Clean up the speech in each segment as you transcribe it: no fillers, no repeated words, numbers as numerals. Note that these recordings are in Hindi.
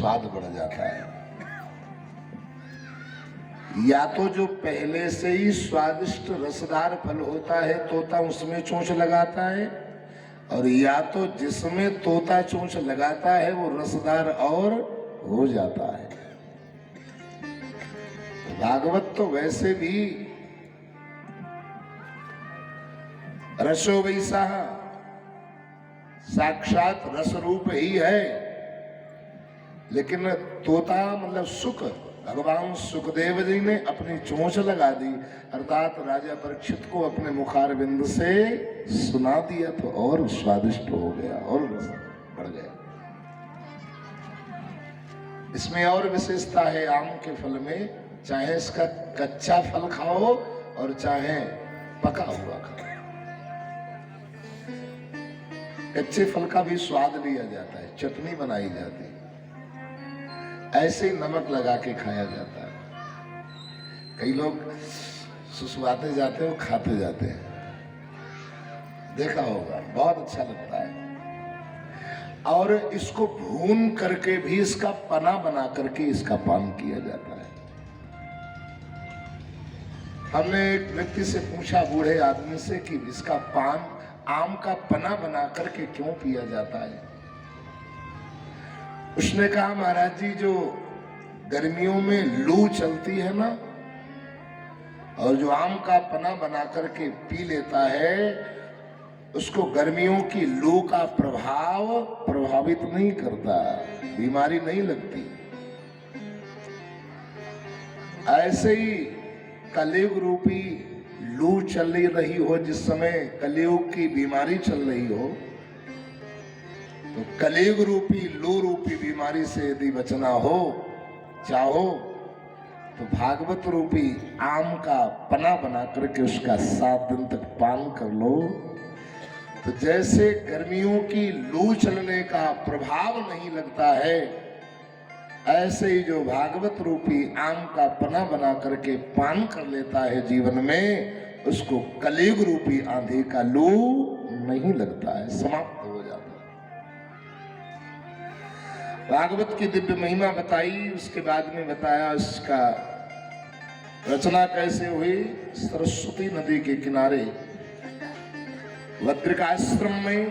स्वाद बढ़ जाता है। या तो जो पहले से ही स्वादिष्ट रसदार फल होता है तोता उसमें चोंच लगाता है, और या तो जिसमें तोता चोंच लगाता है वो रसदार और हो जाता है। भागवत तो वैसे भी रसो वैसा साक्षात रस रूप ही है, लेकिन तोता मतलब सुख, भगवान सुखदेव जी ने अपनी चोंच लगा दी, अर्थात राजा परीक्षित को अपने मुखारविंद से सुना दिया तो और स्वादिष्ट हो गया और रस बढ़ गया। इसमें और विशेषता है आम के फल में, चाहे इसका कच्चा फल खाओ और चाहे पका हुआ खाओ, कच्चे फल का भी स्वाद लिया जाता है, चटनी बनाई जाती है, ऐसे नमक लगा के खाया जाता है। कई लोग सुसवाते जाते हो खाते जाते हैं, देखा होगा, बहुत अच्छा लगता है। और इसको भून करके भी इसका पना बना करके इसका पान किया जाता है। हमने एक व्यक्ति से पूछा, बूढ़े आदमी से, कि इसका पान आम का पना बना करके क्यों पिया जाता है? उसने कहा, महाराज जी, जो गर्मियों में लू चलती है ना, और जो आम का पना बना करके पी लेता है, उसको गर्मियों की लू का प्रभाव प्रभावित नहीं करता, बीमारी नहीं लगती। ऐसे ही कलयुग रूपी लू चल रही हो, जिस समय कलयुग की बीमारी चल रही हो, तो कलयुग रूपी लू रूपी बीमारी से यदि बचना हो चाहो तो भागवत रूपी आम का पना बना करके उसका 7 दिन तक पान कर लो, तो जैसे गर्मियों की लू चलने का प्रभाव नहीं लगता है, ऐसे ही जो भागवत रूपी आम का पना बना करके पान कर लेता है जीवन में, उसको कलयुग रूपी आंधी का लू नहीं लगता है, समाप्त हो जाता है। भागवत की दिव्य महिमा बताई, उसके बाद में बताया इसका रचना कैसे हुई। सरस्वती नदी के किनारे वज्रिकाश्रम में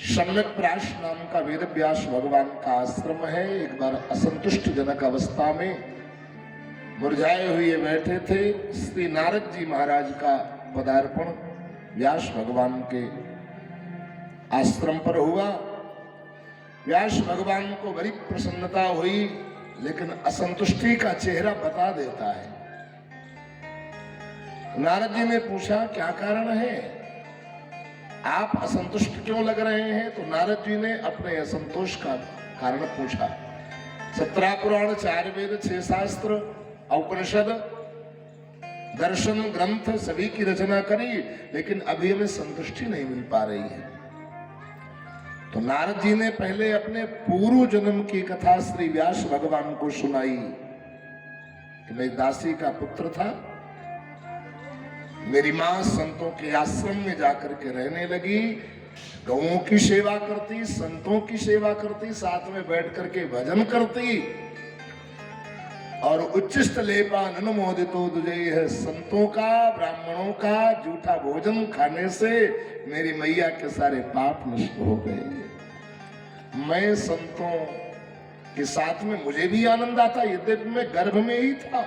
सम्यक प्राश नाम का वेद व्यास भगवान का आश्रम है। एक बार असंतुष्ट जनक अवस्था में मुरझाए हुए बैठे थे, श्री नारद जी महाराज का पदार्पण व्यास भगवान के आश्रम पर हुआ। व्यास भगवान को बड़ी प्रसन्नता हुई, लेकिन असंतुष्टि का चेहरा बता देता है। नारद जी ने पूछा, क्या कारण है, आप असंतुष्ट क्यों लग रहे हैं? तो नारद जी ने अपने असंतोष का कारण पूछा। 17 पुराण, 4 वेद, 6 शास्त्र, उपनिषद, दर्शन ग्रंथ सभी की रचना करी, लेकिन अभी हमें संतुष्टि नहीं मिल पा रही है। तो नारद जी ने पहले अपने पूर्व जन्म की कथा श्री व्यास भगवान को सुनाई कि मैं दासी का पुत्र था, मेरी मां संतों के आश्रम में जाकर के रहने लगी, गौओं की सेवा करती, संतों की सेवा करती, साथ में बैठ करके भजन करती, और उच्चिष्ट लेपा अनुमोदितो दुजय है, संतों का, ब्राह्मणों का जूठा भोजन खाने से मेरी मैया के सारे पाप नष्ट हो गए। मैं संतों के साथ में मुझे भी आनंद आता, यद्यपि मैं गर्भ में ही था।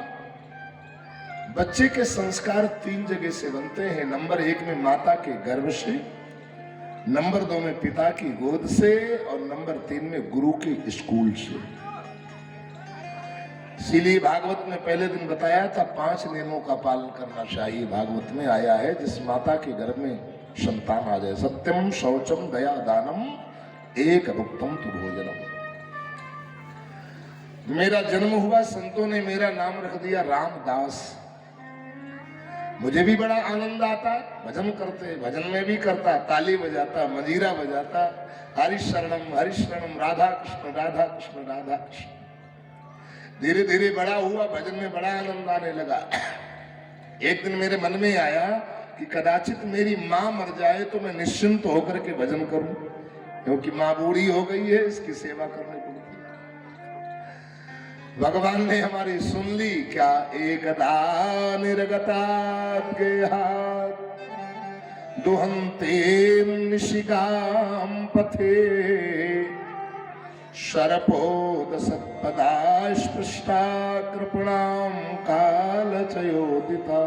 बच्चे के संस्कार 3 जगह से बनते हैं। नंबर 1 में माता के गर्भ से, नंबर 2 में पिता की गोद से, और नंबर 3 में गुरु के स्कूल से। इसीलिए भागवत में पहले दिन बताया था 5 नियमों का पालन करना चाहिए। भागवत में आया है, जिस माता के गर्भ में संतान आ जाए, सत्यम शौचम दया दानम एक भुक्तम तु भोजनम। मेरा जन्म हुआ, संतों ने मेरा नाम रख दिया रामदास। मुझे भी बड़ा आनंद आता, भजन करते, भजन में भी करता, ताली बजाता, मंजीरा बजाता, हरिशरणम हरिशरणम, राधा कृष्ण राधा कृष्ण राधा कृष्ण। धीरे धीरे बड़ा हुआ, भजन में बड़ा आनंद आने लगा। एक दिन मेरे मन में आया कि कदाचित मेरी मां मर जाए तो मैं निश्चिंत होकर के भजन करूं। क्योंकि माँ बूढ़ी हो गई है, इसकी सेवा करनी पड़ती है। भगवान ने हमारी सुन ली क्या? एकदा निर्गता गेहात् दुहन्ते निशिगाम पथे शरपोदसत्पदास्पृष्टा कृपणाम कालचयोदिता।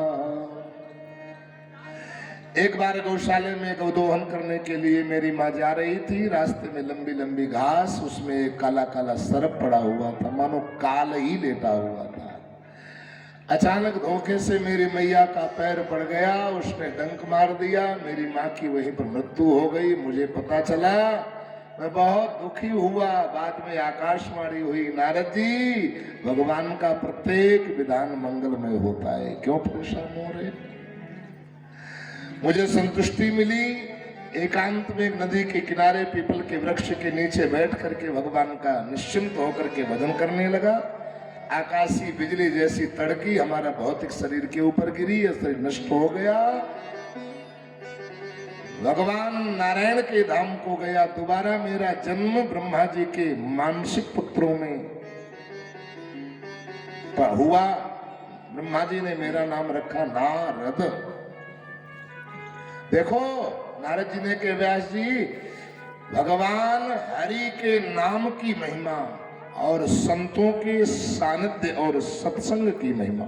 एक बार गौशाले में गौदोहन करने के लिए मेरी माँ जा रही थी। रास्ते में लंबी लंबी घास, उसमें एक काला काला सर्प पड़ा हुआ था, मानो काल ही लेटा हुआ था। अचानक धोखे से मेरी मैया का पैर पड़ गया, उसने डंक मार दिया, मेरी माँ की वहीं पर मृत्यु हो गई। मुझे पता चला, मैं बहुत दुखी हुआ। बाद में आकाशवाणी हुई, नारद जी भगवान का प्रत्येक विधान मंगलमय होता है, क्यों परेशान हो रहे? मुझे संतुष्टि मिली। एकांत में एक नदी के किनारे पीपल के वृक्ष के नीचे बैठ करके भगवान का निश्चिंत होकर के भजन करने लगा। आकाशीय बिजली जैसी तड़की हमारा भौतिक शरीर के ऊपर गिरी, यह शरीर नष्ट हो गया। भगवान नारायण के धाम को गया। दोबारा मेरा जन्म ब्रह्मा जी के मानसिक पुत्रों में हुआ। ब्रह्मा जी ने मेरा नाम रखा नारद। देखो, नारद जी ने कहा, व्यास जी भगवान हरि के नाम की महिमा और संतों के सानिध्य और सत्संग की महिमा।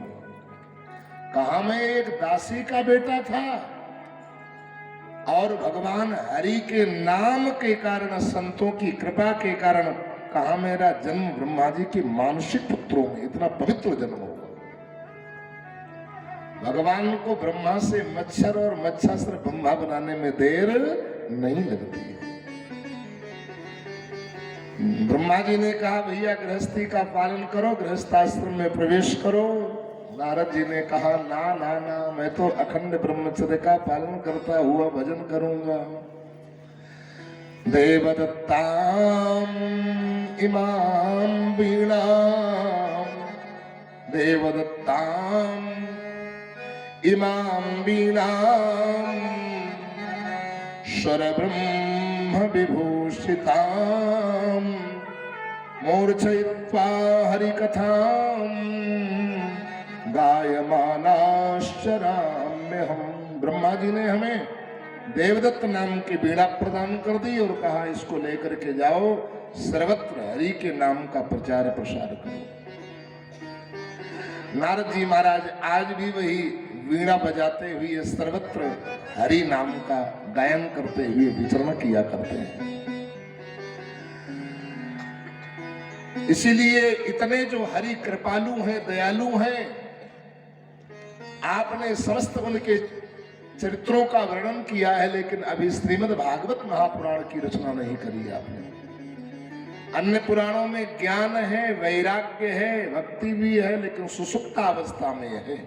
कहा मैं एक दासी का बेटा था और भगवान हरि के नाम के कारण, संतों की कृपा के कारण, कहा मेरा जन्म ब्रह्मा जी के मानसिक पुत्रों में, इतना पवित्र जन्म हुआ। भगवान को ब्रह्मा से मच्छर और मच्छर से ब्रह्मा बनाने में देर नहीं लगती है। ब्रह्मा जी ने कहा भैया गृहस्थी का पालन करो, गृहस्थाश्रम में प्रवेश करो। नारद जी ने कहा ना ना ना, मैं तो अखंड ब्रह्मचर्य का पालन करता हुआ भजन करूंगा। देवदत्ताम इमाम वीणाम, देवदत्ताम इमाम वीणाम स्वरब्रह्म विभूषिताम मूर्छयित्वा हरिकथाम गायमानाश्चराम्यहम्। ब्रह्मा जी ने हमें देवदत्त नाम की वीणा प्रदान कर दी और कहा इसको लेकर के जाओ, सर्वत्र हरि के नाम का प्रचार प्रसार करो। नारद जी महाराज आज भी वही वीणा बजाते हुए सर्वत्र हरि नाम का गायन करते हुए विचरण किया करते हैं। इसीलिए इतने जो हरि कृपालु हैं, दयालु हैं, आपने समस्त उनके चरित्रों का वर्णन किया है, लेकिन अभी श्रीमद् भागवत महापुराण की रचना नहीं करी आपने। अन्य पुराणों में ज्ञान है, वैराग्य है, भक्ति भी है, लेकिन सुसुप्त अवस्था में है।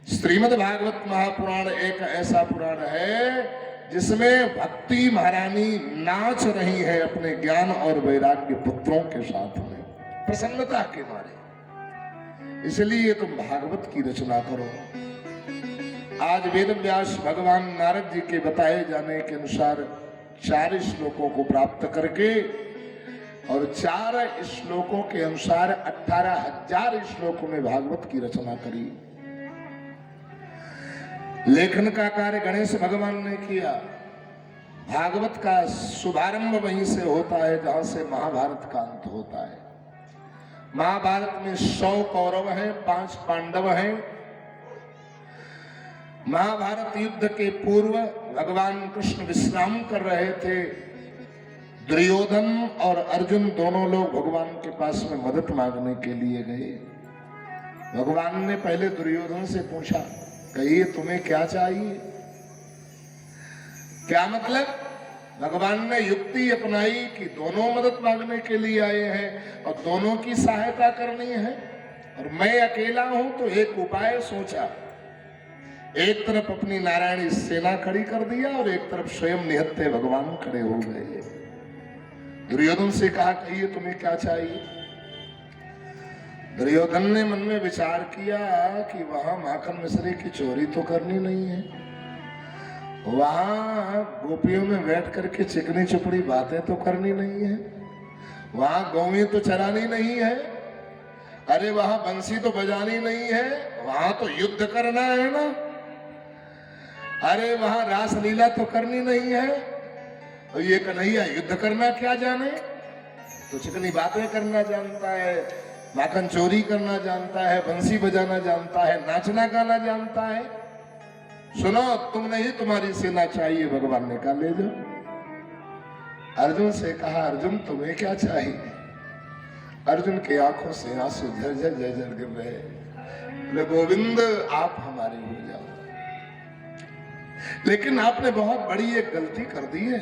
श्रीमद् भागवत महापुराण एक ऐसा पुराण है जिसमें भक्ति महारानी नाच रही है अपने ज्ञान और वैराग्य पुत्रों के साथ में, प्रसन्नता के मारे। इसलिए तुम भागवत की रचना करो। आज वेद व्यास भगवान नारद जी के बताए जाने के अनुसार 4 श्लोकों को प्राप्त करके और 4 श्लोकों के अनुसार 18,000 श्लोकों में भागवत की रचना करी। लेखन का कार्य गणेश भगवान ने किया। भागवत का शुभारंभ वहीं से होता है जहां से महाभारत का अंत होता है। महाभारत में 100 कौरव हैं, 5 पांडव हैं। महाभारत युद्ध के पूर्व भगवान कृष्ण विश्राम कर रहे थे। दुर्योधन और अर्जुन दोनों लोग भगवान के पास में मदद मांगने के लिए गए। भगवान ने पहले दुर्योधन से पूछा, कहिए तुम्हें क्या चाहिए? क्या मतलब? भगवान ने युक्ति अपनाई कि दोनों मदद मांगने के लिए आए हैं और दोनों की सहायता करनी है, और मैं अकेला हूं तो एक उपाय सोचा। एक तरफ अपनी नारायणी सेना खड़ी कर दिया और एक तरफ स्वयं निहत्थे भगवान खड़े हो गए। दुर्योधन से कहा, कहिए तुम्हें क्या चाहिए? दुर्योधन ने मन में विचार किया कि वहां माखन मिश्री की चोरी तो करनी नहीं है, वहां गोपियों में बैठ करके चिकनी चुपड़ी बातें तो करनी नहीं है, वहां गौएं तो चरानी नहीं है, अरे वहां बंसी तो बजानी नहीं है, वहां तो युद्ध करना है ना, अरे वहां रासलीला तो करनी नहीं है। और ये कन्हैया युद्ध करना क्या जाने, तो चिकनी बातें करना जानता है, माखन चोरी करना जानता है, बंसी बजाना जानता है, नाचना गाना जानता है। सुनो, तुम नहीं, तुम्हारी सेना चाहिए। भगवान ने कहा ले जाओ। अर्जुन से कहा अर्जुन तुम्हें क्या चाहिए? अर्जुन की आंखों से आंसू झरझर झरझर गिर रहे। बोले गोविंद आप हमारे हो जाओ, लेकिन आपने बहुत बड़ी एक गलती कर दी है।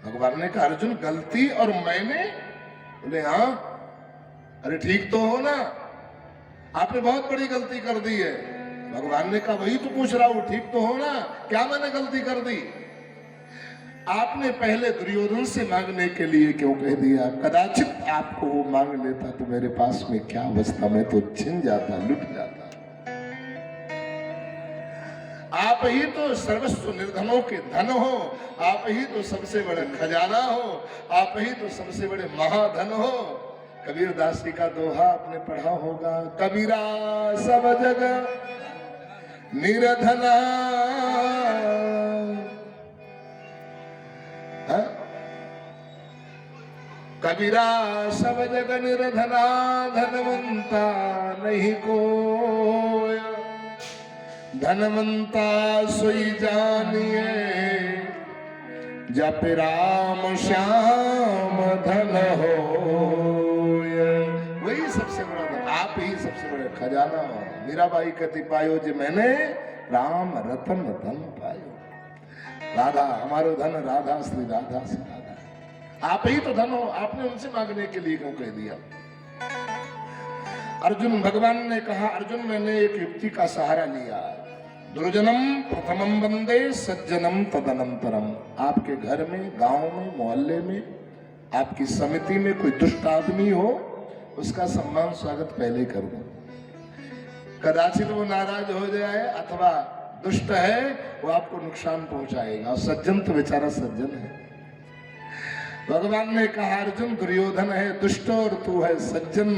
भगवान ने कहा अर्जुन गलती और मैंने? बोले हाँ। अरे ठीक तो हो ना, आपने बहुत बड़ी गलती कर दी है। भगवान ने कहा वही तो पूछ रहा हूं, ठीक तो हो ना, क्या मैंने गलती कर दी? आपने पहले दुर्योधन से मांगने के लिए क्यों कह दिया? कदाचित आपको वो मांग लेता तो मेरे पास में क्या बचता, मैं तो छिन जाता, लुट जाता। आप ही तो सर्वस्व निर्धनों के धन हो, आप ही तो सबसे बड़े खजाना हो, आप ही तो सबसे बड़े महाधन हो। कबीर दास जी का दोहा आपने पढ़ा होगा, कबीरा सब जगह निर्धना, कबीरा सब जग निर्धना, धनवंता नहीं कोई, धनवंता सोई जानिए, जप राम श्याम धन हो। वही सबसे बड़ा धन, आप ही सबसे बड़े खजाना हो। मीराबाई कहती पायो जी मैंने राम रतन धन पायो। राधा हमारो धन, राधा श्री राधा से राधा, आप ही तो धन हो। आपने उनसे मांगने के लिए क्यों कह दिया? अर्जुन, भगवान ने कहा अर्जुन मैंने एक युक्ति का सहारा लिया। दुर्जनम प्रथमम वंदे सज्जनम तदनंतरम। आपके घर में, गांव में, मोहल्ले में, आपकी समिति में कोई दुष्ट आदमी हो, उसका सम्मान स्वागत पहले कर दो। कदाचित वो नाराज हो जाए अथवा दुष्ट है, वो आपको नुकसान पहुंचाएगा। और सज्जन तो बेचारा सज्जन है। भगवान ने कहा अर्जुन दुर्योधन है दुष्ट और तू है सज्जन,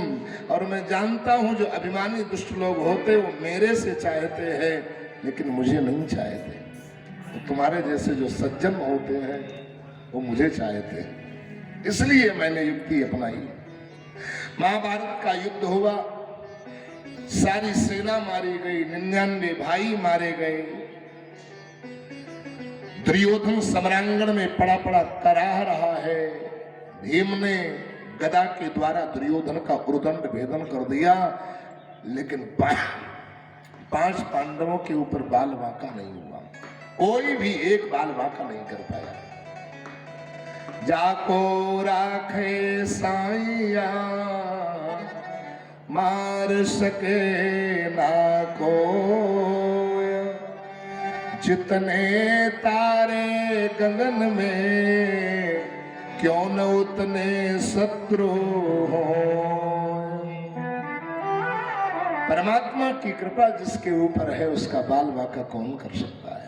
और मैं जानता हूं जो अभिमानी दुष्ट लोग होते वो मेरे से चाहते हैं, लेकिन मुझे नहीं चाहते। तो तुम्हारे जैसे जो सज्जन होते हैं वो मुझे चाहते हैं, इसलिए मैंने युक्ति अपनाई। महाभारत का युद्ध हुआ, सारी सेना मारी गई, 99 भाई मारे गए। दुर्योधन समरांगण में पड़ा पड़ा कराह रहा है। भीम ने गदा के द्वारा दुर्योधन का उर्दंड भेदन कर दिया, लेकिन 5 पांडवों के ऊपर बाल वाका नहीं हुआ। कोई भी एक बाल वाका नहीं कर पाया। जाको राखे साइया, मार सके ना को, जितने तारे गगन में, क्यों न उतने शत्रु हो। परमात्मा की कृपा जिसके ऊपर है उसका बाल वाका कौन कर सकता है।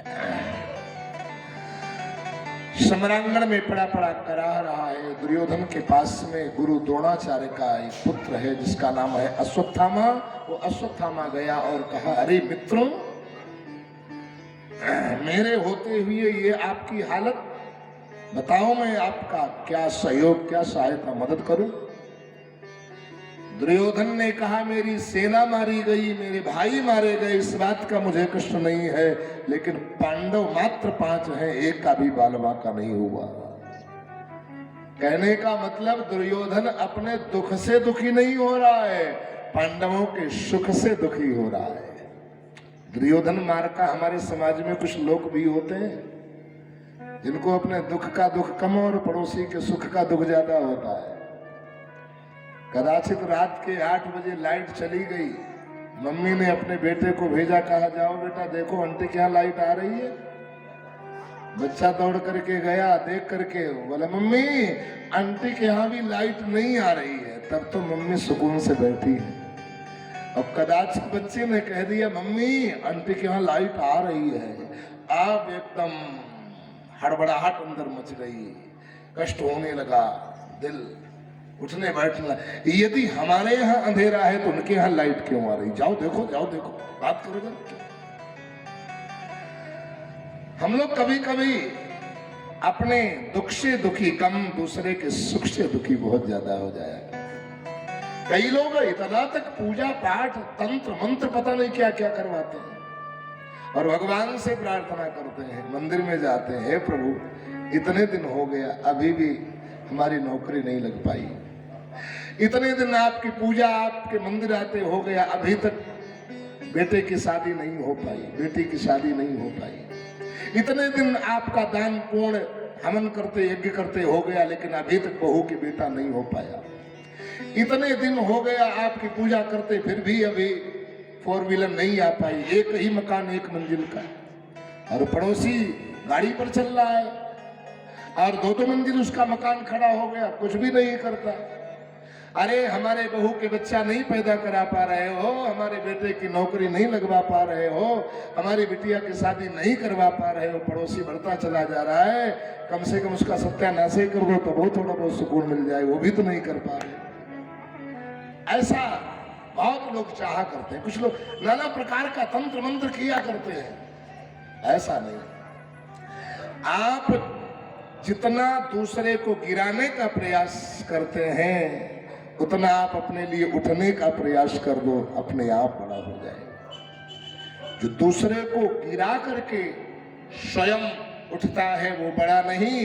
समरांगण में पड़ा पड़ा कराह रहा है। दुर्योधन के पास में गुरु द्रोणाचार्य का एक पुत्र है जिसका नाम है अश्वत्थामा। वो अश्वत्थामा गया और कहा अरे मित्रों, मेरे होते हुए ये आपकी हालत, बताओ मैं आपका क्या सहयोग, क्या सहायता, मदद करूं। दुर्योधन ने कहा मेरी सेना मारी गई, मेरे भाई मारे गए, इस बात का मुझे कष्ट नहीं है, लेकिन पांडव मात्र 5 हैं, एक का भी बाल वाका नहीं हुआ। कहने का मतलब दुर्योधन अपने दुख से दुखी नहीं हो रहा है, पांडवों के सुख से दुखी हो रहा है। दुर्योधन मार का हमारे समाज में कुछ लोग भी होते हैं जिनको अपने दुख का दुख कम और पड़ोसी के सुख का दुख ज्यादा होता है। कदाचित रात के 8 बजे लाइट चली गई, मम्मी ने अपने बेटे को भेजा, कहा जाओ बेटा देखो आंटी के यहाँ लाइट आ रही है। बच्चा दौड़ करके गया, देख करके बोला मम्मी आंटी के यहाँ भी लाइट नहीं आ रही है। तब तो मम्मी सुकून से बैठी है। और कदाचित बच्चे ने कह दिया मम्मी आंटी के यहाँ लाइट आ रही है, अब एकदम हड़बड़ाहट अंदर मच गई, कष्ट होने लगा, दिल उठने बैठने लगा। यदि हमारे यहाँ अंधेरा है तो उनके यहाँ लाइट क्यों आ रही? जाओ देखो, बात करो जरा। हम लोग कभी कभी अपने दुख से दुखी कम, दूसरे के सुख से दुखी बहुत ज्यादा हो जाएगा। कई लोग इतना तक पूजा पाठ तंत्र मंत्र पता नहीं क्या क्या करवाते हैं और भगवान से प्रार्थना करते हैं, मंदिर में जाते हैं, हे प्रभु इतने दिन हो गया अभी भी हमारी नौकरी नहीं लग पाई, इतने दिन आपकी पूजा आपके मंदिर आते हो गया अभी तक बेटे की शादी नहीं हो पाई, बेटी की शादी नहीं हो पाई, इतने दिन आपका दान पूर्ण हवन करते यज्ञ करते हो गया लेकिन अभी तक बहू की बेटा नहीं हो पाया, इतने दिन हो गया आपकी पूजा करते फिर भी अभी 4 व्हीलर नहीं आ पाई, एक ही मकान 1 मंजिल का और पड़ोसी गाड़ी पर चल रहा है और 2-2 मंजिल उसका मकान खड़ा हो गया, कुछ भी नहीं करता। अरे हमारे बहू के बच्चा नहीं पैदा करा पा रहे हो, हमारे बेटे की नौकरी नहीं लगवा पा रहे हो, हमारी बिटिया की शादी नहीं करवा पा रहे हो, पड़ोसी बढ़ता चला जा रहा है, कम से कम उसका सत्यानाश कर दो तो वो थोड़ा बहुत सुकून मिल जाए, वो भी तो नहीं कर पा रहे। ऐसा बहुत लोग चाहा करते हैं, कुछ लोग नाना प्रकार का तंत्र मंत्र किया करते हैं, ऐसा नहीं। आप जितना दूसरे को गिराने का प्रयास करते हैं उतना आप अपने लिए उठने का प्रयास कर दो, अपने आप बड़ा हो जाएगा। जो दूसरे को गिरा करके स्वयं उठता है वो बड़ा नहीं,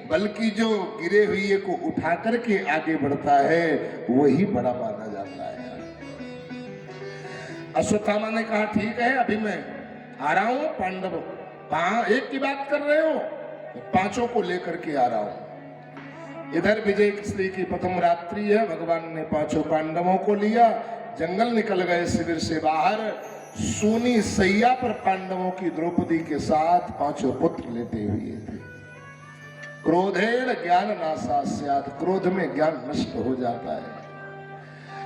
बल्कि जो गिरे हुए को उठा करके आगे बढ़ता है वही बड़ा माना जाता है। अश्वत्थामा ने कहा ठीक है अभी मैं आ रहा हूं, पांडव एक की बात कर रहे हो, 5 को लेकर के आ रहा हूं। इधर विजय केसरी की प्रथम रात्रि है, भगवान ने 5 पांडवों को लिया, जंगल निकल गए शिविर से बाहर, सूनी सैया पर पांडवों की द्रौपदी के साथ 5 पुत्र लेटे हुए थे। क्रोधेन ज्ञान नाशा स्यात्, क्रोध में ज्ञान नष्ट हो जाता है।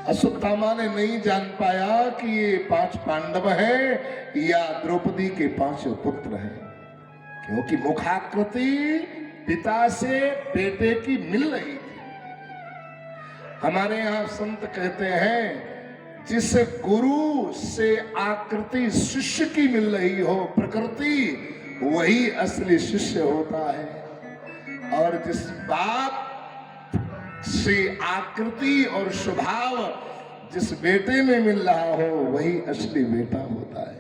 अश्वत्थामा ने नहीं जान पाया कि ये 5 पांडव हैं या द्रौपदी के 5 पुत्र हैं, क्योंकि मुखाकृति पिता से बेटे की मिल रही थी। हमारे यहाँ संत कहते हैं जिस गुरु से आकृति शिष्य की मिल रही हो प्रकृति, वही असली शिष्य होता है, और जिस बाप से आकृति और स्वभाव जिस बेटे में मिल रहा हो वही असली बेटा होता है।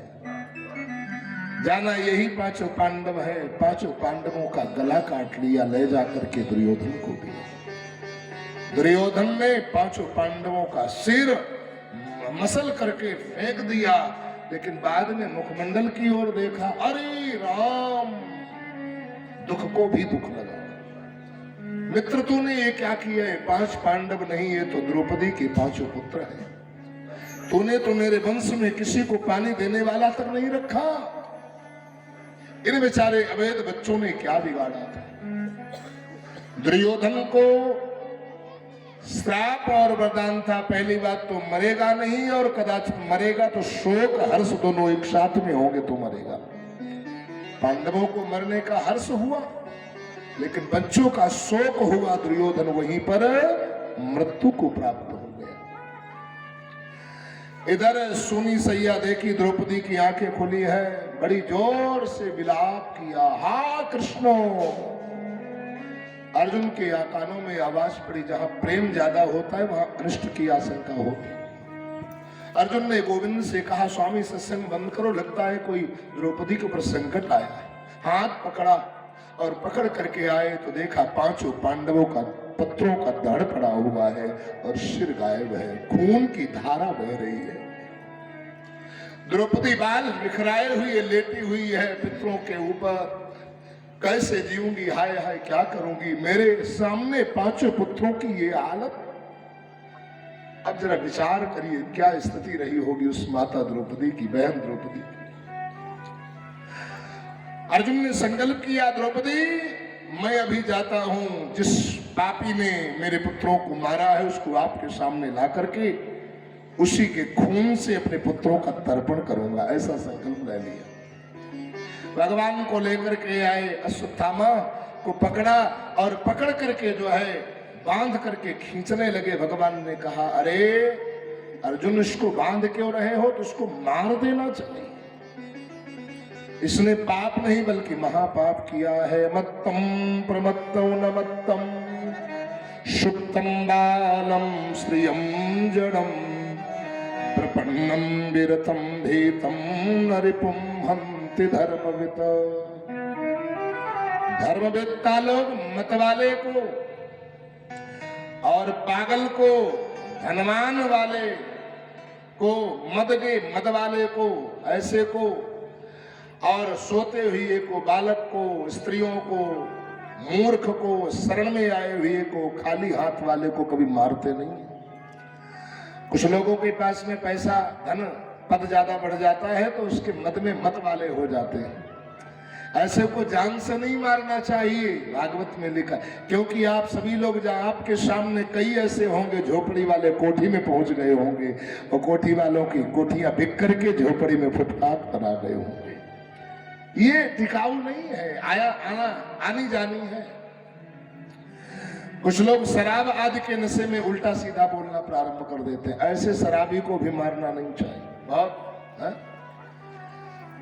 जाना यही 5 पांडव है, 5 पांडवों का गला काट लिया, ले जाकर के दुर्योधन को दिया। दुर्योधन ने 5 पांडवों का सिर मसल करके फेंक दिया, लेकिन बाद में मुखमंडल की ओर देखा, अरे राम, दुख को भी दुख लगा। मित्र तूने ये क्या किया है? 5 पांडव नहीं, ये तो द्रौपदी के 5 पुत्र हैं। तूने तो मेरे वंश में किसी को पानी देने वाला तक नहीं रखा। इन बेचारे अवैध बच्चों ने क्या बिगाड़ा था? दुर्योधन को श्राप और वरदान था, पहली बात तो मरेगा नहीं, और कदाचित मरेगा तो शोक हर्ष दोनों एक साथ में होंगे तो मरेगा। पांडवों को मरने का हर्ष हुआ, लेकिन बच्चों का शोक हुआ, दुर्योधन वहीं पर मृत्यु को प्राप्त हो गया। इधर सुनी सैया देखी द्रौपदी की आंखें खुली है, बड़ी जोर से विलाप किया, हा कृष्णो। अर्जुन के कानों में आवाज पड़ी, जहां प्रेम ज्यादा होता है वहां अनिष्ट की आशंका होती है। अर्जुन ने गोविंद से कहा, स्वामी सत्संग बंद करो, लगता है कोई द्रौपदी के ऊपर संकट आया है। हाथ पकड़ा और पकड़ करके आए तो देखा 5 पांडवों का पत्रों का धड़ पड़ा हुआ है और सिर गायब है, खून की धारा बह रही है। द्रौपदी बाल बिखराए हुई लेटी हुई है पितरों के ऊपर। कैसे जीऊंगी, हाय हाय क्या करूंगी, मेरे सामने 5 पुत्रों की ये हालत। अब जरा विचार करिए क्या स्थिति रही होगी उस माता द्रौपदी की, बहन द्रौपदी की। अर्जुन ने संकल्प किया, द्रौपदी मैं अभी जाता हूं, जिस पापी ने मेरे पुत्रों को मारा है उसको आपके सामने ला करके उसी के खून से अपने पुत्रों का तर्पण करूंगा, ऐसा संकल्प ले लिया। भगवान को लेकर के आए, अश्वत्थामा को पकड़ा और पकड़ करके जो है बांध करके खींचने लगे। भगवान ने कहा, अरे अर्जुन, इसको बांध क्यों रहे हो? तो उसको मार देना चाहिए। इसने पाप नहीं बल्कि महापाप किया है। मत्तम प्रमत्तौ न मत्तम शुक्तम बालम श्रियम जड़म प्रपन्नम विरतम भीतम नरिपुम हंति धर्मवित। धर्मवेत्ता लोग मतवाले को और पागल को, धनवान वाले को, मद वाले को, ऐसे को, और सोते हुए को, बालक को, स्त्रियों को, मूर्ख को, शरण में आए हुए को, खाली हाथ वाले को कभी मारते नहीं। कुछ लोगों के पास में पैसा, धन, पद ज्यादा बढ़ जाता है तो उसके मद में मत वाले हो जाते हैं। ऐसे को जान से नहीं मारना चाहिए, भागवत में लिखा। क्योंकि आप सभी लोग, जहाँ आपके सामने कई ऐसे होंगे झोपड़ी वाले कोठी में पहुंच गए होंगे और कोठी वालों की कोठियां बिक करके झोपड़ी में फुटपाथ पर आ गए होंगे। ये टिकाऊ नहीं है, आनी जानी है। कुछ लोग शराब आदि के नशे में उल्टा सीधा बोलना प्रारंभ कर देते हैं। ऐसे शराबी को भी मारना नहीं चाहिए। बहुत है?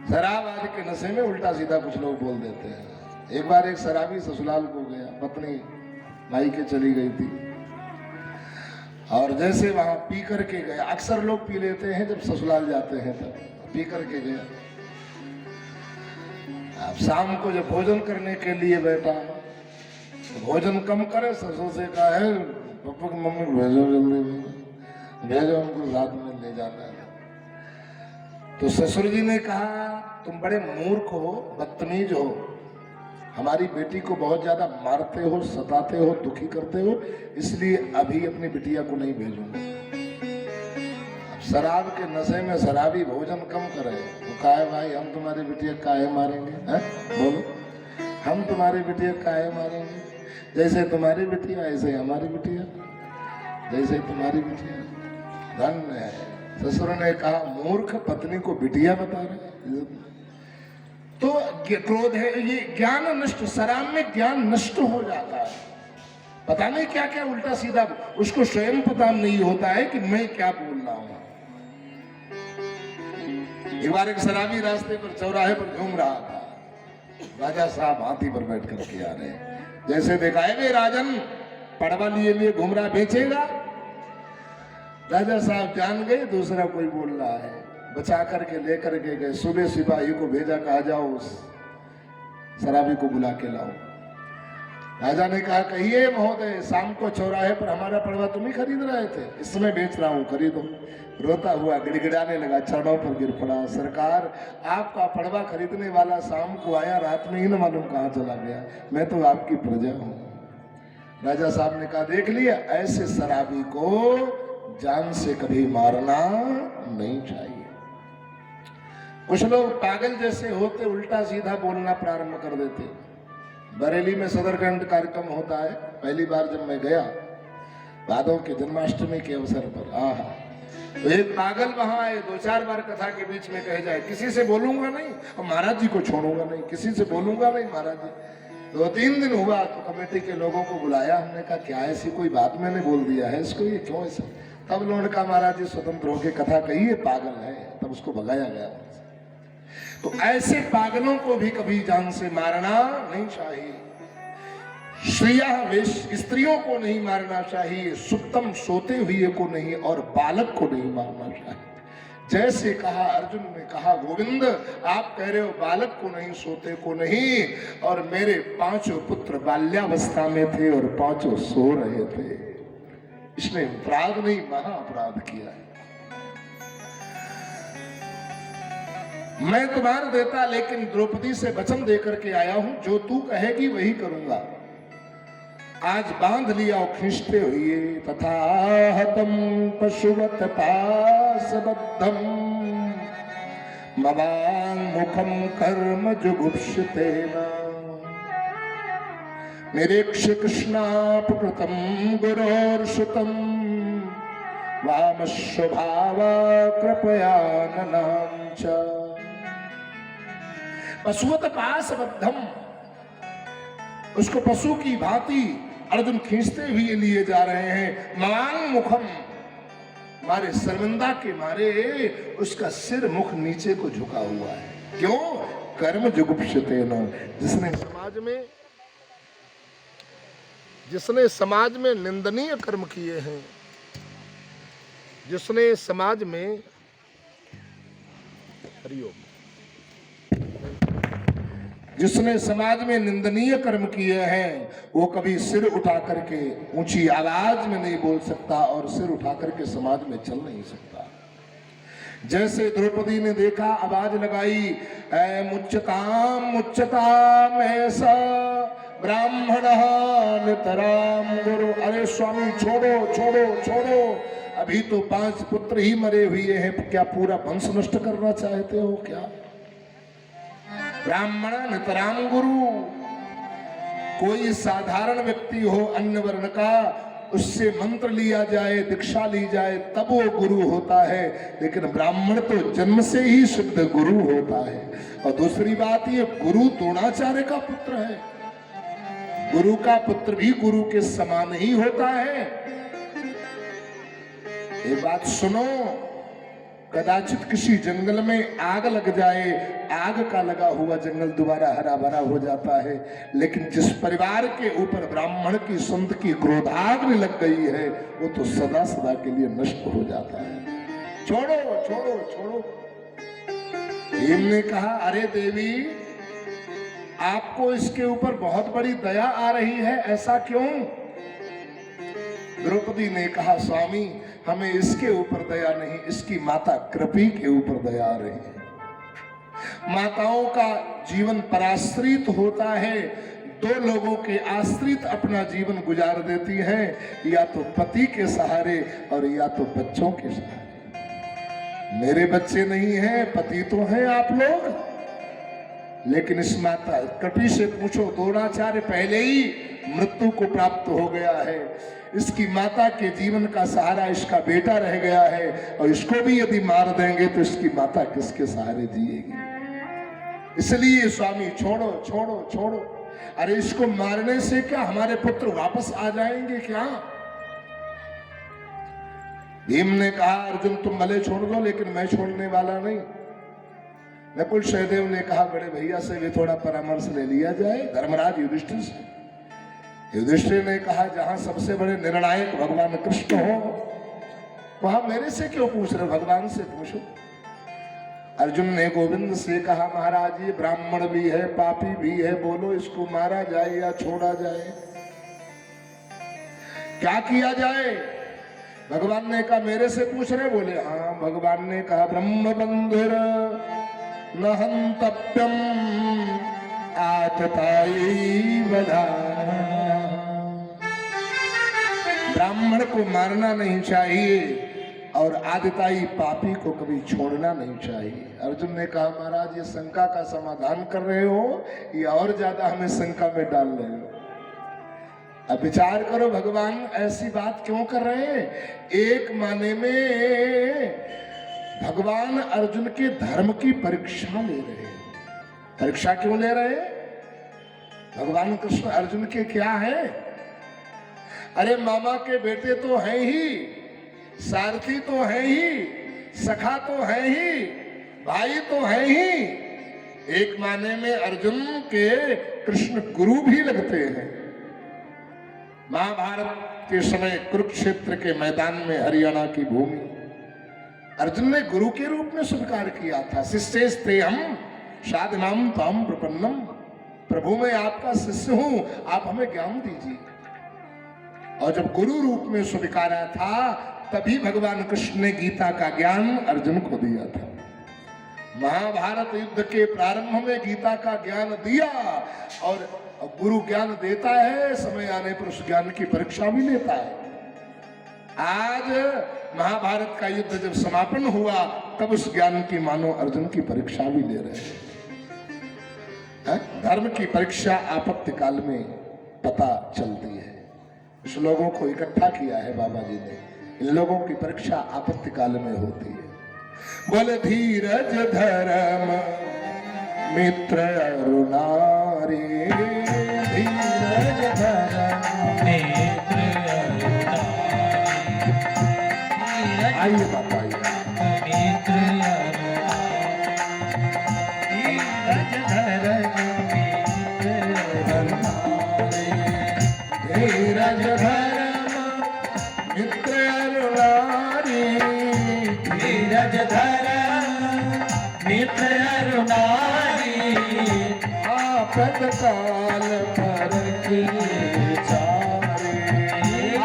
शराब आदि के नशे में उल्टा सीधा कुछ लोग बोल देते हैं। एक बार एक शराबी ससुराल को गया, पत्नी भाई के चली गई थी और जैसे वहां पी करके गया, अक्सर लोग पी लेते हैं जब ससुराल जाते हैं, तब पी करके गया। अब शाम को जब भोजन करने के लिए बैठा, तो भोजन कम करे, ससुर से कहा है, पापा की मम्मी भेजो, जल्दी भेजो, हमको साथ में ले जाना है। तो ससुर जी ने कहा, तुम बड़े मूर्ख हो, बदतमीज हो, हमारी बेटी को बहुत ज्यादा मारते हो, सताते हो, दुखी करते हो, इसलिए अभी अपनी बिटिया को नहीं भेजूंगा। शराब के नशे में शराबी भोजन कम करे तो कहा, भाई हम तुम्हारी बिटिया काहे मारेंगे? है? बोलो, हम तुम्हारी बिटिया काहे मारेंगे? जैसे तुम्हारी बिटिया ऐसे हमारी बिटिया, जैसे तुम्हारी बिटिया। धन्य है। ससुर ने कहा, मूर्ख, पत्नी को बिटिया बता रहे। तो क्रोध है, ये ज्ञान नष्ट, शराब में ज्ञान नष्ट हो जाता है। पता नहीं क्या क्या उल्टा सीधा, उसको स्वयं पता नहीं होता है कि मैं क्या बोल रहा हूं। एक बार एक शराबी रास्ते पर, चौराहे पर घूम रहा था। राजा साहब हाथी पर बैठ करके आ रहे हैं। जैसे देखा है, वे राजन पड़वा लिए घूम रहा, बेचेगा। राजा साहब जान गए दूसरा कोई बोल रहा है, बचा करके लेकर के गए। सुबह सिपाही को भेजा, कहा जाओ उस शराबी को बुला के लाओ। राजा ने कहा, कहिए महोदय, शाम को चौराहे पर हमारा पड़वा तुम ही खरीद रहे थे, इस समय बेच रहा हूं, खरीदो। रोता हुआ गिड़गिड़ाने लगा, चरणों पर गिर पड़ा। सरकार, आपका पड़वा खरीदने वाला शाम को आया, रात में ही न मालूम कहाँ चला गया, मैं तो आपकी प्रजा हूं। राजा साहब ने कहा, देख लिया, ऐसे शराबी को जान से कभी मारना नहीं चाहिए। कुछ लोग पागल जैसे होते उल्टा सीधा बोलना प्रारंभ कर देते। बरेली में सदरगंज कार्यक्रम होता है। पहली बार जब मैं गया, भादव के जन्माष्टमी के अवसर पर, आहा, तो एक पागल वहां आए। 2-4 बार कथा के बीच में कह जाए, किसी से बोलूंगा नहीं और महाराज जी को छोड़ूंगा नहीं, किसी से बोलूंगा नहीं महाराज जी। 2-3 दिन हुआ तो कमेटी के लोगों को बुलाया। हमने कहा, क्या ऐसी कोई बात मैंने बोल दिया है इसको, ये क्यों ऐसा? तब लोगों का महाराज जी स्वतंत्र होकर कथा कही, ये पागल है, तब उसको भगाया गया। तो ऐसे पागलों को भी कभी जान से मारना नहीं चाहिए। स्त्रियों को नहीं मारना चाहिए, सुप्तम सोते हुए को नहीं, और बालक को नहीं मारना चाहिए। जैसे कहा अर्जुन ने कहा, गोविंद आप कह रहे हो बालक को नहीं, सोते को नहीं, और मेरे 5 पुत्र बाल्यावस्था में थे और 5 सो रहे थे। इसने अपराध नहीं, महा अपराध किया है। मैं तो मार देता, लेकिन द्रौपदी से वचन देकर के आया हूं, जो तू कहेगी वही करूंगा। आज बांध लिया और खींचते हुए, तथा हतम पशुवत पासबद्धम मवांग मुखम कर्म जुगुप्सितेन निरीक्ष्य कृष्णापकृतं गुरोर्षितं वामस्वभावा कृपया ननां च पशुवत पास बद्धम, उसको पशु की भांति अर्जुन खींचते हुए लिए जा रहे हैं। मवांग मुखम, मारे शर्मिंदा के मारे उसका सिर मुख नीचे को झुका हुआ है। क्यों? कर्म जुगुप्सितेन, जिसने समाज में निंदनीय कर्म किए हैं, जिसने समाज में जिसने समाज में निंदनीय कर्म किए हैं, वो कभी सिर उठा करके ऊंची आवाज में नहीं बोल सकता और सिर उठा करके समाज में चल नहीं सकता। जैसे द्रौपदी ने देखा, आवाज लगाई, मुच्यताम मुच्यताम ऐसा ब्राह्मण नितराम गुरु। अरे स्वामी छोड़ो छोड़ो छोड़ो, अभी तो 5 पुत्र ही मरे हुए हैं, क्या पूरा वंश नष्ट करना चाहते हो क्या? ब्राह्मण नितराम गुरु, कोई साधारण व्यक्ति हो अन्य वर्ण का, उससे मंत्र लिया जाए, दीक्षा ली जाए, तब वो गुरु होता है, लेकिन ब्राह्मण तो जन्म से ही शुद्ध गुरु होता है। और दूसरी बात, ये गुरु द्रोणाचार्य का पुत्र है। गुरु का पुत्र भी गुरु के समान ही होता है। ये बात सुनो, कदाचित किसी जंगल में आग लग जाए, आग का लगा हुआ जंगल दोबारा हरा भरा हो जाता है, लेकिन जिस परिवार के ऊपर ब्राह्मण की संत की क्रोधाग्नि लग गई है, वो तो सदा सदा के लिए नष्ट हो जाता है। छोड़ो छोड़ो छोड़ो। भीम ने कहा, अरे देवी, आपको इसके ऊपर बहुत बड़ी दया आ रही है, ऐसा क्यों? द्रौपदी ने कहा, स्वामी, हमें इसके ऊपर दया नहीं, इसकी माता कृपी के ऊपर दया आ रही है। माताओं का जीवन पराश्रित होता है, 2 लोगों के आश्रित अपना जीवन गुजार देती हैं, या तो पति के सहारे और या तो बच्चों के सहारे। मेरे बच्चे नहीं हैं, पति तो हैं आप लोग, लेकिन इस माता कृपी से पूछो, द्रोणाचार्य पहले ही मृत्यु को प्राप्त हो गया है, इसकी माता के जीवन का सहारा इसका बेटा रह गया है, और इसको भी यदि मार देंगे तो इसकी माता किसके सहारे जिएगी? इसलिए स्वामी छोड़ो छोड़ो छोड़ो। अरे इसको मारने से क्या हमारे पुत्र वापस आ जाएंगे क्या? भीम ने कहा, अर्जुन तुम भले छोड़ दो, लेकिन मैं छोड़ने वाला नहीं। नकुल सहदेव ने कहा, बड़े भैया से भी थोड़ा परामर्श ले लिया जाए, धर्मराज युधिष्ठिर से। युधिष्ठिर ने कहा, जहां सबसे बड़े निर्णायक भगवान कृष्ण हो, वहां मेरे से क्यों पूछ रहे, भगवान से पूछो। अर्जुन ने गोविंद से कहा, महाराज ये ब्राह्मण भी है, पापी भी है, बोलो इसको मारा जाए या छोड़ा जाए, क्या किया जाए? भगवान ने कहा, मेरे से पूछ रहे? बोले हाँ। भगवान ने कहा, ब्रह्म बंधुर न हंतव्यम आतताई वधा। ब्राह्मण को मारना नहीं चाहिए और आदिताई पापी को कभी छोड़ना नहीं चाहिए। अर्जुन ने कहा, महाराज ये शंका का समाधान कर रहे हो या और ज्यादा हमें शंका में डाल रहे हो? अब विचार करो, भगवान ऐसी बात क्यों कर रहे हैं? एक माने में भगवान अर्जुन के धर्म की परीक्षा ले रहे हैं। परीक्षा क्यों ले रहे हैं? भगवान कृष्ण अर्जुन के क्या है? अरे मामा के बेटे तो हैं ही, सारथी तो है ही, सखा तो है ही, भाई तो है ही। एक माने में अर्जुन के कृष्ण गुरु भी लगते हैं। महाभारत के समय कुरुक्षेत्र के मैदान में, हरियाणा की भूमि, अर्जुन ने गुरु के रूप में स्वीकार किया था। शिष्यस्ते हम साधनाम ताम प्रपन्नम, प्रभु मैं आपका शिष्य हूं, आप हमें ज्ञान दीजिए। और जब गुरु रूप में स्वीकारा था, तभी भगवान कृष्ण ने गीता का ज्ञान अर्जुन को दिया था। महाभारत युद्ध के प्रारंभ में गीता का ज्ञान दिया, और गुरु ज्ञान देता है, समय आने पर उस ज्ञान की परीक्षा भी लेता है। आज महाभारत का युद्ध जब समापन हुआ, तब उस ज्ञान की मानो अर्जुन की परीक्षा भी ले रहे हैं। धर्म की परीक्षा आपत्ति काल में पता चलती है। इस लोगों को इकट्ठा किया है बाबा जी ने, इन लोगों की परीक्षा आपत्ति काल में होती है। बोले धीरज धर्म मित्र अरुणारी धीरज धरम मित्र आइए बाबा मित्र धीरज धरम धीरज धरम मित्र अरुणारी धीरज धरम मित्र अरुणारी आपद काल पर चारे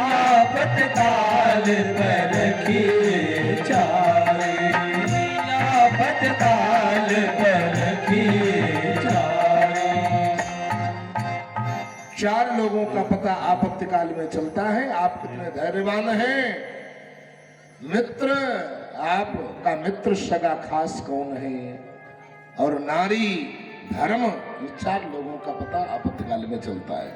आपत काल पर चारे आपत काल पर चारे। चार लोगों का पता आपत्ति काल में चलता है। आप कितने धैर्यवान हैं। मित्र, आपका मित्र सगा खास कौन है, और नारी धर्म, ये चार लोगों का पता आपत्ति काल में चलता है।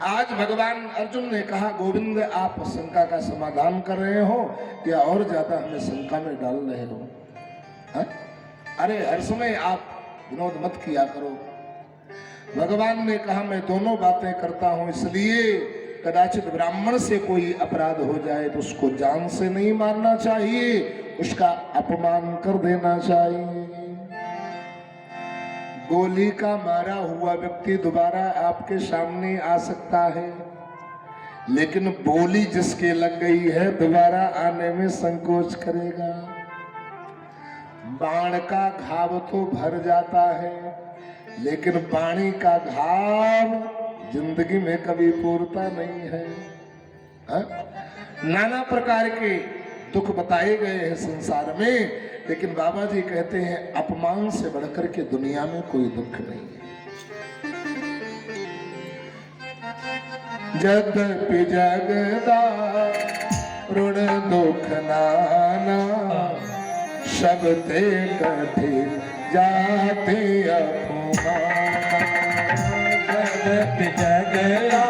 आज भगवान अर्जुन ने कहा, गोविंद आप शंका का समाधान कर रहे हो या और ज्यादा हमें शंका में डाल रहे हो? हा? अरे हर समय आप विनोद मत किया करो। भगवान ने कहा, मैं दोनों बातें करता हूं, इसलिए कदाचित ब्राह्मण से कोई अपराध हो जाए तो उसको जान से नहीं मारना चाहिए, उसका अपमान कर देना चाहिए। गोली का मारा हुआ व्यक्ति दोबारा आपके सामने आ सकता है, लेकिन बोली जिसके लग गई है दोबारा आने में संकोच करेगा। बाण का घाव तो भर जाता है, लेकिन बाणी का घाव जिंदगी में कभी पूरता नहीं है। नाना प्रकार के दुख बताए गए हैं संसार में, लेकिन बाबा जी कहते हैं अपमान से बढ़कर के दुनिया में कोई दुख नहीं है। यद्यपि जगदा ऋण दुख नाना, सबते कठिन जाते अपमान। जगत जगला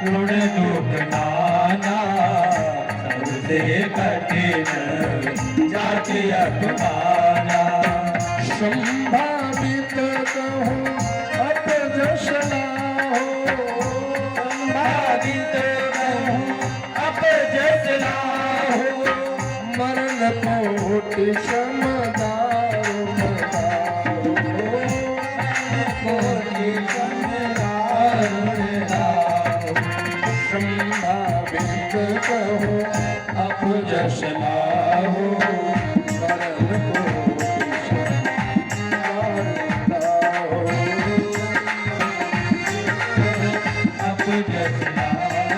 ऋण दुख नाना, सबसे कठिन जाति अपमाना। संभावित कहूँ अपजस ना हो, संभावित कहूँ अपजस ना हो। मरण कोटि समदारो मदारो, कोटि समदारो मदारो। संभावित कहूँ अपजस ना हो, मरण कोटि समदारो अपजस ना हो।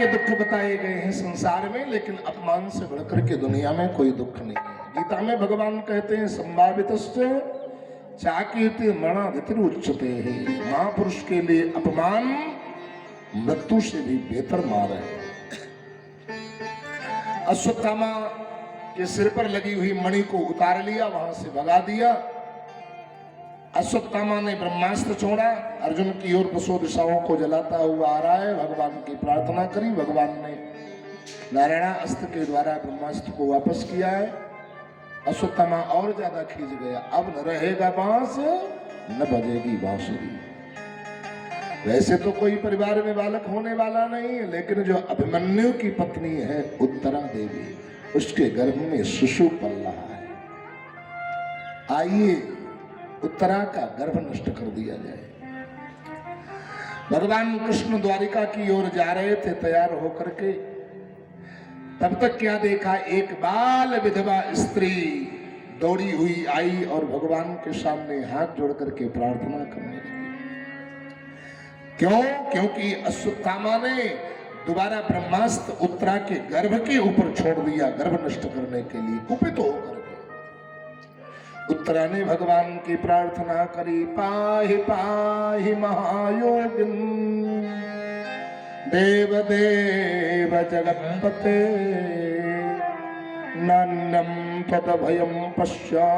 दुख बताए गए हैं संसार में, लेकिन अपमान से बढ़कर के दुनिया में कोई दुख नहीं है। गीता में भगवान कहते हैं, संभावितस्य चाकीर्ति मरणाधितिर उच्चते है। महापुरुष के लिए अपमान मृत्यु से भी बेहतर मार है। अश्वत्थामा के सिर पर लगी हुई मणि को उतार लिया, वहां से भगा दिया। अश्वत्थामा ने ब्रह्मास्त्र छोड़ा, अर्जुन की ओर 200 दिशाओं को जलाता हुआ आ रहा है। भगवान की प्रार्थना करी, भगवान ने नारायणास्त्र के द्वारा ब्रह्मास्त्र को वापस किया है। अश्वत्थामा और ज्यादा खींच गया, अब न रहेगा बांस न बजेगी बांसुरी। वैसे तो कोई परिवार में बालक होने वाला नहीं है, लेकिन जो अभिमन्यु की पत्नी है उत्तरा देवी, उसके गर्भ में शिशु पल रहा है। आइए उत्तरा का गर्भ नष्ट कर दिया जाए। भगवान कृष्ण द्वारिका की ओर जा रहे थे तैयार होकर के, तब तक क्या देखा, एक बाल विधवा स्त्री दौड़ी हुई आई और भगवान के सामने हाथ जोड़ करके प्रार्थना करने लगी। क्यों? क्योंकि अश्वत्थामा ने दोबारा ब्रह्मास्त्र उत्तरा के गर्भ के ऊपर छोड़ दिया, गर्भ नष्ट करने के लिए कुपित होकर के। उत्तरा ने भगवान की प्रार्थना करी, पाहि पाहि महायोगिन देव देव जगत्पते नान्यं तदभयं पश्या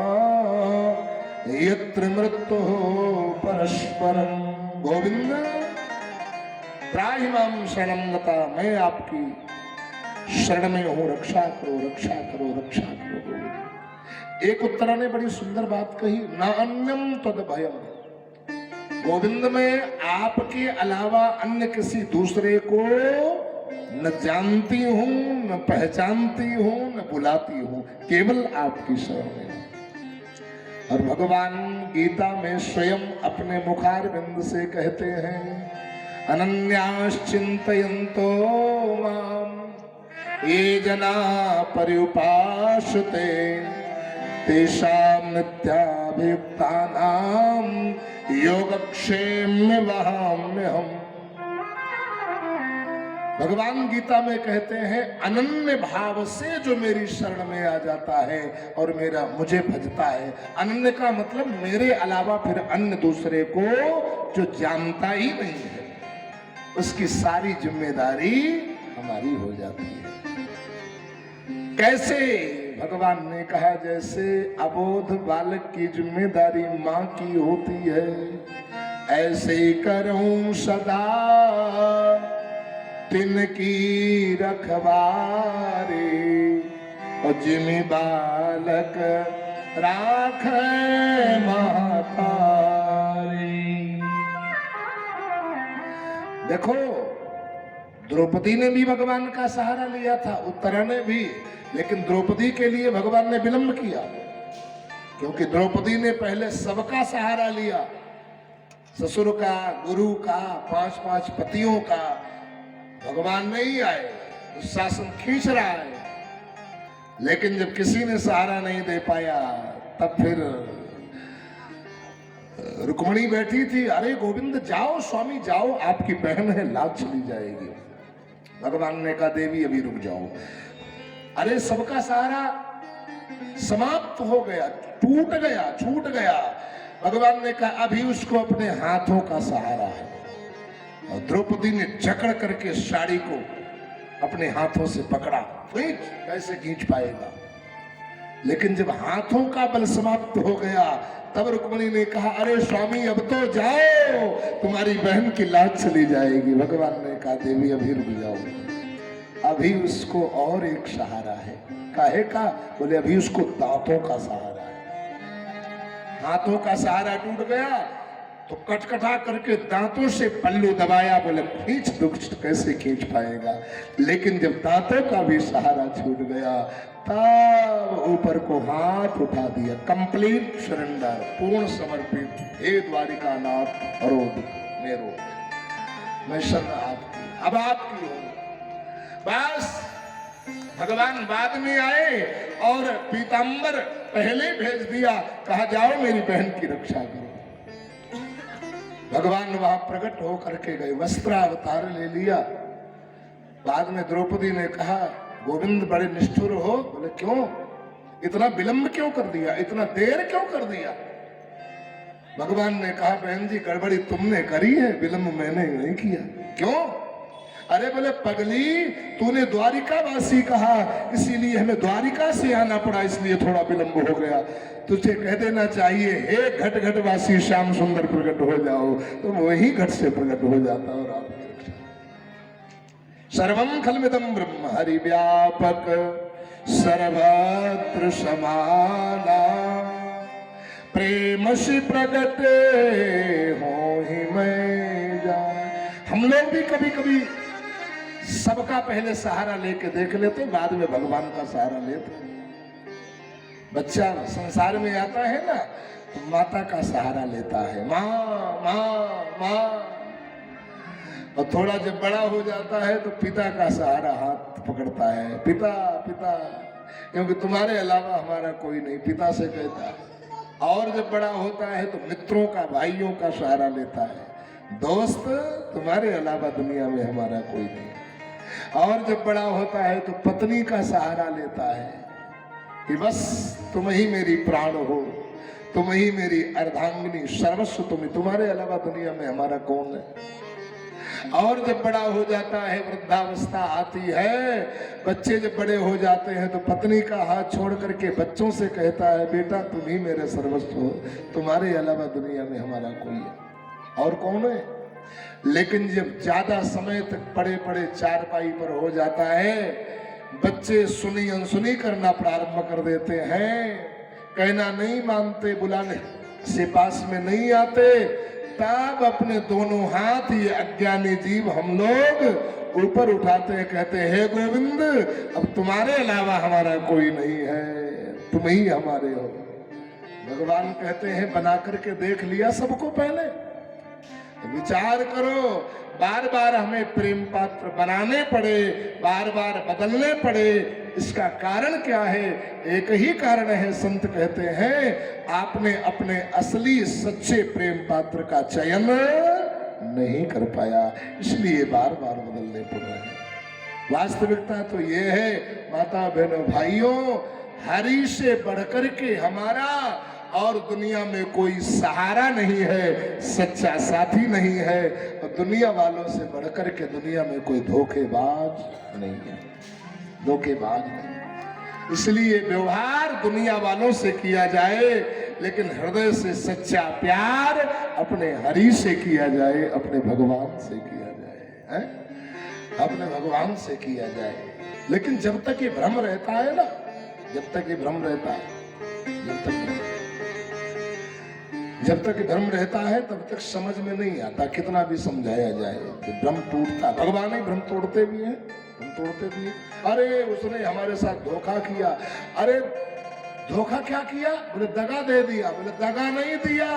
यत्र मृत्यु परस्परम। गोविंद त्राहि मां शरणं गता, मैं आपकी शरण में हूं, रक्षा करो रक्षा करो रक्षा करो गोविंद। एक उत्तरा ने बड़ी सुंदर बात कही, न अन्यम तद भयम। गोविंद में आपके अलावा अन्य किसी दूसरे को न जानती हूं, न पहचानती हूं, न बुलाती हूं, केवल आपकी शरण में। और भगवान गीता में स्वयं अपने मुखारविंद से कहते हैं, अनन्याश्चिन्तयन्तो माम ये जना पर्युपासते तेषां नित्याभियुक्तानां योगक्षेम वहाम्यहम्। भगवान गीता में कहते हैं, अनन्य भाव से जो मेरी शरण में आ जाता है और मेरा मुझे भजता है, अनन्य का मतलब मेरे अलावा फिर अन्य दूसरे को जो जानता ही नहीं है, उसकी सारी जिम्मेदारी हमारी हो जाती है। कैसे? भगवान ने कहा, जैसे अबोध बालक की जिम्मेदारी माँ की होती है, ऐसे करूं सदा तिनकी रखवारी, और जिमि बालक राख महतारी। देखो, द्रौपदी ने भी भगवान का सहारा लिया था, उत्तरा ने भी, लेकिन द्रौपदी के लिए भगवान ने विलंब किया, क्योंकि द्रौपदी ने पहले सबका सहारा लिया, ससुर का, गुरु का, 5-5 पतियों का। भगवान नहीं आए, शासन खींच रहा है, लेकिन जब किसी ने सहारा नहीं दे पाया, तब फिर रुक्मणी बैठी थी, अरे गोविंद जाओ स्वामी जाओ, आपकी बहन है, लाज चली जाएगी। भगवान ने कहा, देवी अभी रुक जाओ। अरे सबका सहारा समाप्त हो गया, टूट गया, छूट गया। भगवान ने कहा, अभी उसको अपने हाथों का सहारा है। और द्रौपदी ने जकड़ करके साड़ी को अपने हाथों से पकड़ा, कैसे खींच पाएगा। लेकिन जब हाथों का बल समाप्त हो गया, तब रुक्मणी ने कहा, अरे स्वामी अब तो जाओ, तुम्हारी बहन की लाज चली जाएगी। भगवान ने कहा, देवी अभी रुक जाओ, अभी उसको और एक सहारा है। काहे का? बोले, अभी उसको दांतों का सहारा है। हाथों का सहारा टूट गया तो कटकटा करके दांतों से पल्लू दबाया, बोले खींच दो, कैसे खींच पाएगा। लेकिन जब दांतों का भी सहारा छूट गया, तब ऊपर को हाथ उठा दिया, कंप्लीट सरेंडर, पूर्ण समर्पित। हे द्वारिका नाथ अरोध मेरो, मैं शरण आपकी, अब आपकी हूं। बस भगवान बाद में आए और पीतांबर पहले भेज दिया, कहा जाओ मेरी बहन की रक्षा करो। भगवान वहां प्रकट होकर के गए, वस्त्रावतार ले लिया। बाद में द्रौपदी ने कहा, गोविंद बड़े निष्ठुर हो। बोले क्यों? इतना विलंब क्यों कर दिया, इतना देर क्यों कर दिया? भगवान ने कहा, बहन जी गड़बड़ी तुमने करी है, विलंब मैंने नहीं किया। क्यों? अरे बोले पगली, तूने द्वारिका वासी कहा, इसीलिए हमें द्वारिका से आना पड़ा, इसलिए थोड़ा विलंब हो गया। तुझे कह देना चाहिए, हे घट घट वासी श्याम सुंदर प्रकट हो जाओ, तो वही घट से प्रकट हो जाता। और आपकी रक्षा, सर्वं खल्मिदं ब्रह्म हरि व्यापक सर्वत्र समाना, प्रेम से प्रकट हो ही मैं जान। हम लोग भी कभी कभी सबका पहले सहारा लेके देख लेते, बाद में भगवान का सहारा लेते। बच्चा संसार में आता है ना, तो माता का सहारा लेता है, माँ माँ माँ। और थोड़ा जब बड़ा हो जाता है तो पिता का सहारा हाथ पकड़ता है, पिता पिता, क्योंकि तुम्हारे अलावा हमारा कोई नहीं, पिता से कहता है। और जब बड़ा होता है तो मित्रों का, भाइयों का सहारा लेता है, दोस्त तुम्हारे अलावा दुनिया में हमारा कोई नहीं। और जब बड़ा होता है तो पत्नी का सहारा लेता है कि बस तुम ही मेरी प्राण हो, तुम ही मेरी अर्धांगिनी, सर्वस्व तुम ही, तुम्हारे अलावा दुनिया में हमारा कौन है। और जब बड़ा हो जाता है, वृद्धावस्था आती है, बच्चे जब बड़े हो जाते हैं तो पत्नी का हाथ छोड़ करके बच्चों से कहता है, बेटा तुम ही मेरे सर्वस्व हो, तुम्हारे अलावा दुनिया में हमारा कोई है और कौन है। लेकिन जब ज्यादा समय तक पड़े पड़े चारपाई पर हो जाता है, बच्चे सुनी अनसुनी करना प्रारंभ कर देते हैं, कहना नहीं मानते, बुलाने से पास में नहीं आते, तब अपने दोनों हाथ ये अज्ञानी जीव हम लोग ऊपर उठाते हैं, कहते हैं, हे गोविंद अब तुम्हारे अलावा हमारा कोई नहीं है, तुम ही हमारे हो। भगवान कहते हैं, बना करके देख लिया सबको, पहले विचार करो, बार बार हमें प्रेम पात्र बनाने पड़े, बार बार बदलने पड़े, इसका कारण क्या है। एक ही कारण है, संत कहते हैं, आपने अपने असली सच्चे प्रेम पात्र का चयन नहीं कर पाया, इसलिए बार बार बदलने पड़ रहे हैं। वास्तविकता तो ये है माता बहनों भाइयों, हरि से बढ़कर के हमारा और दुनिया में कोई सहारा नहीं है, सच्चा साथी नहीं है, और दुनिया वालों से बढ़कर के दुनिया में कोई धोखेबाज नहीं है, धोखेबाज नहीं। इसलिए व्यवहार दुनिया वालों से किया जाए, लेकिन हृदय से सच्चा प्यार अपने हरि से किया जाए, अपने भगवान से किया जाए, है? अपने भगवान से किया जाए। लेकिन जब तक ये भ्रम रहता है ना, जब तक ये भ्रम रहता है, जब तक धर्म रहता है तब तक समझ में नहीं आता, कितना भी समझाया जाए कि भ्रम टूटता। भगवान ही भ्रम तोड़ते भी हैं, भ्रम तोड़ते भी हैं। अरे उसने हमारे साथ धोखा किया, अरे धोखा क्या किया, बोले दगा दे दिया, बोले दगा नहीं दिया,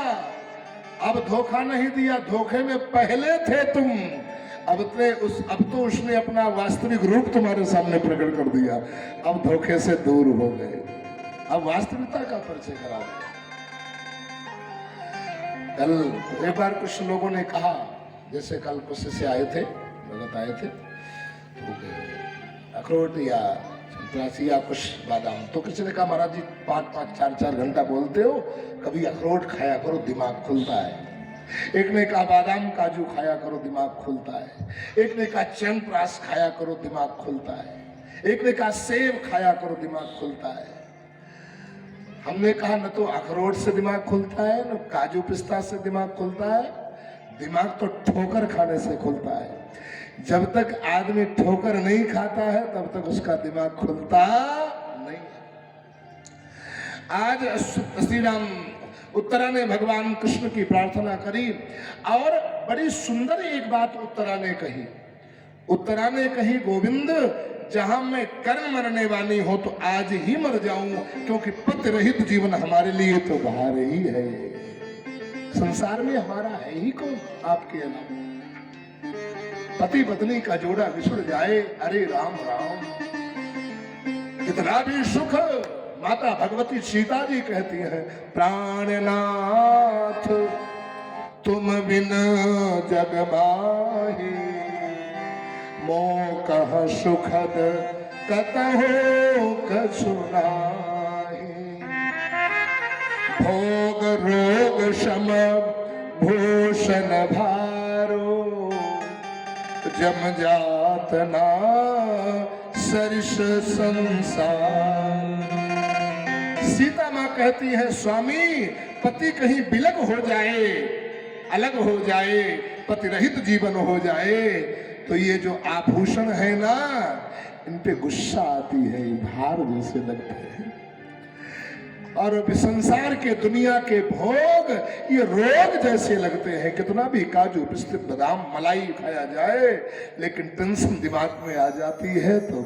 अब धोखा नहीं दिया, धोखे में पहले थे तुम, अब तो उसने अपना वास्तविक रूप तुम्हारे सामने प्रकट कर दिया, अब धोखे से दूर हो गए, अब वास्तविकता का परिचय करा दिया। कल एक बार कुछ लोगों ने कहा, जैसे कल कुछ से आए थे, भगत आए थे, तो अखरोट या संतरासी या कुछ बादाम, तो किसी ने कहा महाराज जी 5-5, 4-4 घंटा बोलते हो, कभी अखरोट खाया करो, दिमाग खुलता है। एक ने कहा बादाम काजू खाया करो, दिमाग खुलता है। एक ने कहा च्यवनप्राश खाया करो, दिमाग खुलता है। एक ने कहा सेब खाया करो, दिमाग खुलता है। हमने कहा न तो अखरोट से दिमाग खुलता है, न काजू पिस्ता से दिमाग खुलता है, दिमाग तो ठोकर खाने से खुलता है। जब तक आदमी ठोकर नहीं खाता है तब तक उसका दिमाग खुलता नहीं। आज श्री राम उत्तरा ने भगवान कृष्ण की प्रार्थना करी, और बड़ी सुंदर एक बात उत्तरा ने कही। उत्तरा ने कही, गोविंद जहां मैं कर्म मरने वाली हो तो आज ही मर जाऊं, क्योंकि पति रहित जीवन हमारे लिए तो बाहर ही है, संसार में हमारा है ही कौन आपके अलावा। पति पत्नी का जोड़ा बिछुड़ जाए, अरे राम राम, कितना भी सुख। माता भगवती सीता जी कहती हैं, प्राणनाथ तुम बिन जग माही, मोह कह सुखद कतहो कछु नाहि, भोग रोग शम भूषण भारो, जम जात ना सरिस संसार। सीता माँ कहती है, स्वामी पति कहीं बिलग हो जाए, अलग हो जाए, पति रहित जीवन हो जाए, तो ये जो आभूषण है ना, इन पे गुस्सा आती है, भार जैसे लगते हैं, और संसार के दुनिया के भोग ये रोग जैसे लगते हैं। कितना भी काजू पिस्ते बादाम मलाई खाया जाए, लेकिन टेंशन दिमाग में आ जाती है तो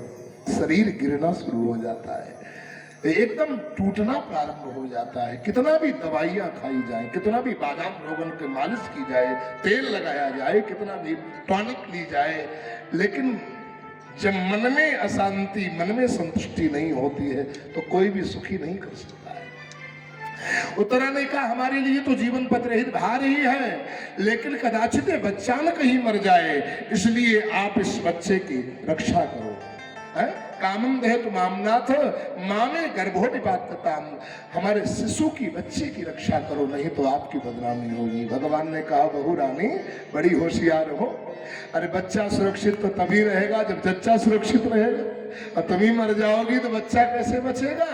शरीर गिरना शुरू हो जाता है, एकदम टूटना प्रारंभ हो जाता है। कितना भी दवाइयां खाई जाए, कितना भी बादाम रोगन के मालिश की जाए, तेल लगाया जाए, कितना भी टॉनिक ली जाए, लेकिन जब मन में अशांति, मन में संतुष्टि नहीं होती है तो कोई भी सुखी नहीं कर सकता है। उत्तरा ने कहा, हमारे लिए तो जीवन पथ रहित भार ही है, लेकिन कदाचित बच्चा न कहीं मर जाए, इसलिए आप इस बच्चे की रक्षा करो। कामं देह तुम आमनाथ मामे गर्भो निपातताम, हमारे शिशु की बच्चे की रक्षा करो, नहीं तो आपकी बदनामी होगी। भगवान ने कहा बहू रानी बड़ी होशियार हो, अरे बच्चा सुरक्षित तो तभी रहेगा जब जच्चा सुरक्षित रहेगा, और तुम ही मर जाओगी तो बच्चा कैसे बचेगा।